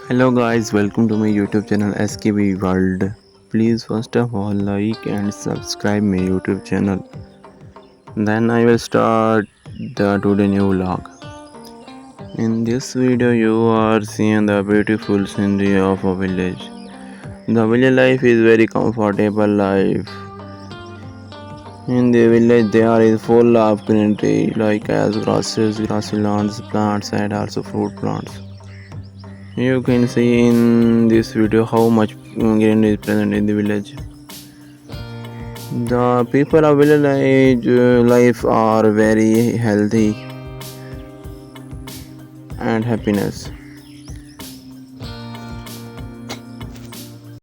Hello guys, welcome to my YouTube channel SKB World. Please first of all like and subscribe my YouTube channel. Then I will start the today new vlog. In this video you are seeing the beautiful scenery of a village. The village life is very comfortable life. In the village there is full of greenery like as grasses, grasslands, plants and also fruit plants. You can see in this video how much greenery is present in the village. The people of village life are very healthy and happiness.